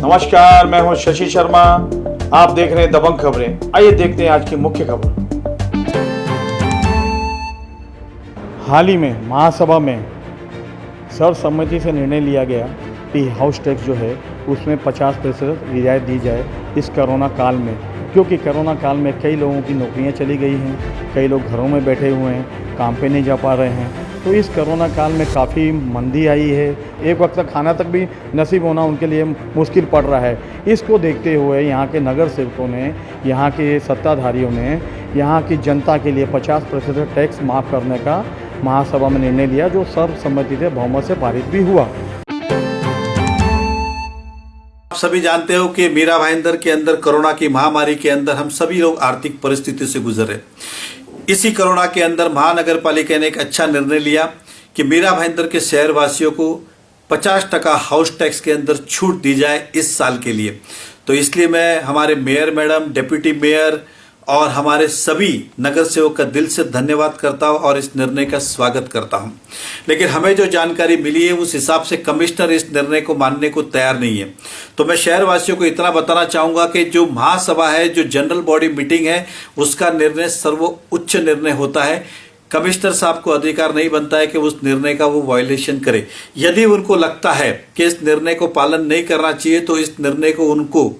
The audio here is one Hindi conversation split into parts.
नमस्कार, मैं हूं शशि शर्मा। आप देख रहे हैं दबंग खबरें। आइए देखते हैं आज की मुख्य खबर। हाल ही में महासभा में सर्वसम्मति से निर्णय लिया गया कि हाउस टैक्स जो है उसमें 50% रियायत दी जाए इस कोरोना काल में, क्योंकि कोरोना काल में कई लोगों की नौकरियां चली गई हैं, कई लोग घरों में बैठे हुए हैं, काम पे नहीं जा पा रहे हैं। तो इस कोरोना काल में काफ़ी मंदी आई है, एक वक्त तक खाना तक भी नसीब होना उनके लिए मुश्किल पड़ रहा है। इसको देखते हुए यहाँ के नगर सेवकों ने, यहाँ के सत्ताधारियों ने यहाँ की जनता के लिए 50% टैक्स माफ़ करने का महासभा में निर्णय लिया, जो सर्वसम्मति से बहुमत से पारित भी हुआ। आप सभी जानते हो कि मीरा भाईंदर के अंदर कोरोना की महामारी के अंदर हम सभी लोग आर्थिक परिस्थिति से गुजरे। इसी कोरोना के अंदर महानगर पालिका ने एक अच्छा निर्णय लिया कि मीरा भाईंदर के शहरवासियों को 50% हाउस टैक्स के अंदर छूट दी जाए इस साल के लिए। तो इसलिए मैं हमारे मेयर मैडम, डिप्टी मेयर और हमारे सभी नगर सेवक का दिल से धन्यवाद करता हूं और इस निर्णय का स्वागत करता हूं। लेकिन हमें जो जानकारी मिली है उस हिसाब से कमिश्नर इस निर्णय को मानने को तैयार नहीं है। तो मैं शहरवासियों को इतना बताना चाहूंगा कि जो महासभा है, जो जनरल बॉडी मीटिंग है, उसका निर्णय सर्वोच्च निर्णय होता है। कमिश्नर साहब को अधिकार नहीं बनता है कि उस निर्णय का वो वायलेशन करे। यदि उनको लगता है कि इस निर्णय को पालन नहीं करना चाहिए तो इस निर्णय को उनको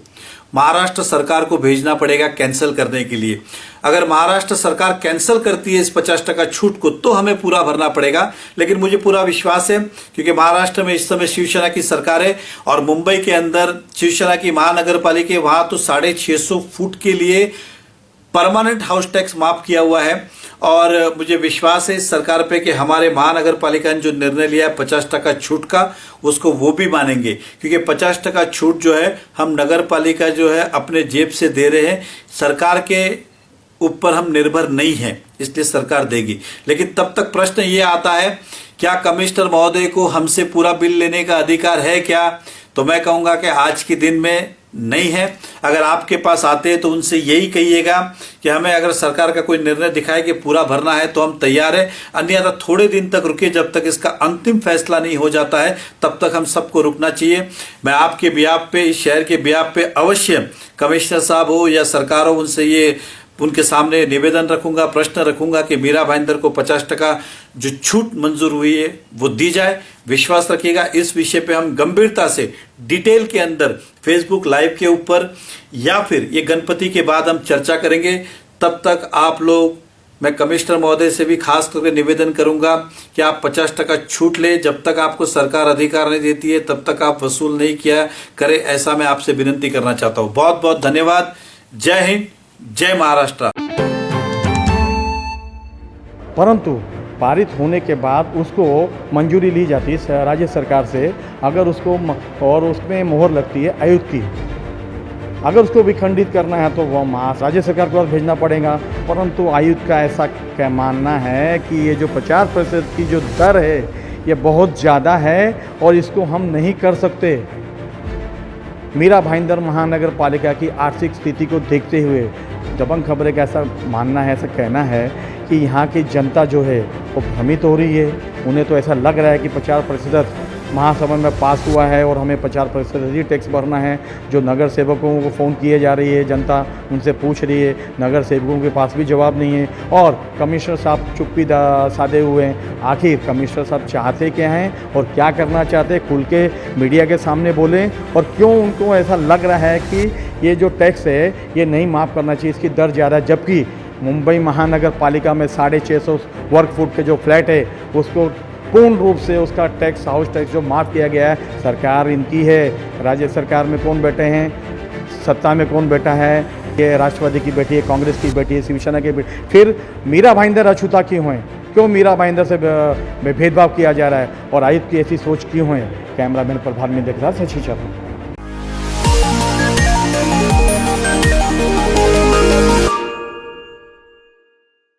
महाराष्ट्र सरकार को भेजना पड़ेगा कैंसिल करने के लिए। अगर महाराष्ट्र सरकार कैंसिल करती है इस 50% छूट को तो हमें पूरा भरना पड़ेगा। लेकिन मुझे पूरा विश्वास है, क्योंकि महाराष्ट्र में इस समय शिवसेना की सरकार है और मुंबई के अंदर शिवसेना की महानगर पालिका, वहां तो 650 फुट के लिए परमानेंट हाउस टैक्स माफ किया हुआ है। और मुझे विश्वास है इस सरकार पे कि हमारे महानगर पालिका ने जो निर्णय लिया है 50% छूट का, उसको वो भी मानेंगे, क्योंकि 50% छूट जो है हम नगर पालिका जो है अपने जेब से दे रहे हैं, सरकार के ऊपर हम निर्भर नहीं है, इसलिए सरकार देगी। लेकिन तब तक प्रश्न ये आता है, क्या कमिश्नर महोदय को हमसे पूरा बिल लेने का अधिकार है क्या? तो मैं कहूंगा कि आज के दिन में नहीं है। अगर आपके पास आते हैं तो उनसे यही कहिएगा कि हमें अगर सरकार का कोई निर्णय दिखाए कि पूरा भरना है तो हम तैयार है, अन्यथा थोड़े दिन तक रुकिए, जब तक इसका अंतिम फैसला नहीं हो जाता है तब तक हम सबको रुकना चाहिए। मैं आपके बिहाफ पे, इस शहर के बिहाफ पे अवश्य कमिश्नर साहब हो या सरकार हो, उनसे ये उनके सामने निवेदन रखूंगा, प्रश्न रखूंगा कि मीरा भाईंदर को 50% जो छूट मंजूर हुई है वो दी जाए। विश्वास रखिएगा, इस विषय पे हम गंभीरता से डिटेल के अंदर फेसबुक लाइव के ऊपर या फिर ये गणपति के बाद हम चर्चा करेंगे। तब तक आप लोग, मैं कमिश्नर महोदय से भी खास करके निवेदन करूंगा कि आप 50% छूट ले। जब तक आपको सरकार अधिकार नहीं देती है तब तक आप वसूल नहीं किया करें, ऐसा मैं आपसे विनती करना चाहता हूं। बहुत बहुत धन्यवाद। जय हिंद, जय महाराष्ट्र। परंतु पारित होने के बाद उसको मंजूरी ली जाती है राज्य सरकार से, अगर उसको और उसमें मोहर लगती है आयुक्त की। अगर उसको विखंडित करना है तो वह राज्य सरकार को भेजना पड़ेगा। परंतु आयुक्त का ऐसा क्या मानना है कि ये जो 50% की जो दर है ये बहुत ज़्यादा है और इसको हम नहीं कर सकते। मीरा भाईंदर महानगर पालिका की आर्थिक स्थिति को देखते हुए दबंग खबरें का ऐसा मानना है, ऐसा कहना है कि यहाँ की जनता जो है वो भ्रमित हो रही है। उन्हें तो ऐसा लग रहा है कि 50% महासभा में पास हुआ है और हमें 50% ही टैक्स भरना है। जो नगर सेवकों को फ़ोन किए जा रही है, जनता उनसे पूछ रही है, नगर सेवकों के पास भी जवाब नहीं है और कमिश्नर साहब चुप्पी साधे हुए हैं। आखिर कमिश्नर साहब चाहते क्या हैं और क्या करना चाहते हैं, खुल के मीडिया के सामने बोलें। और क्यों उनको ऐसा लग रहा है कि ये जो टैक्स है ये नहीं माफ़ करना चाहिए, इसकी दर ज़्यादा है, जबकि मुंबई महानगर पालिका में 650 वर्ग फुट के जो फ्लैट है उसको पूर्ण रूप से उसका टैक्स, हाउस टैक्स जो माफ़ किया गया है। सरकार इनकी है, राज्य सरकार में कौन बैठे हैं, सत्ता में कौन बैठा है, ये राष्ट्रवादी की बैठी है, कांग्रेस की बैठी है, शिवसेना की बैठी। फिर मीरा भाईंदर अछूता क्यों हैं? क्यों मीरा भाईंदर से भेदभाव किया जा रहा है और आयुक्त की ऐसी सोच क्यों है? कैमरामैन प्रभात में देख रहा शशि शर्मा।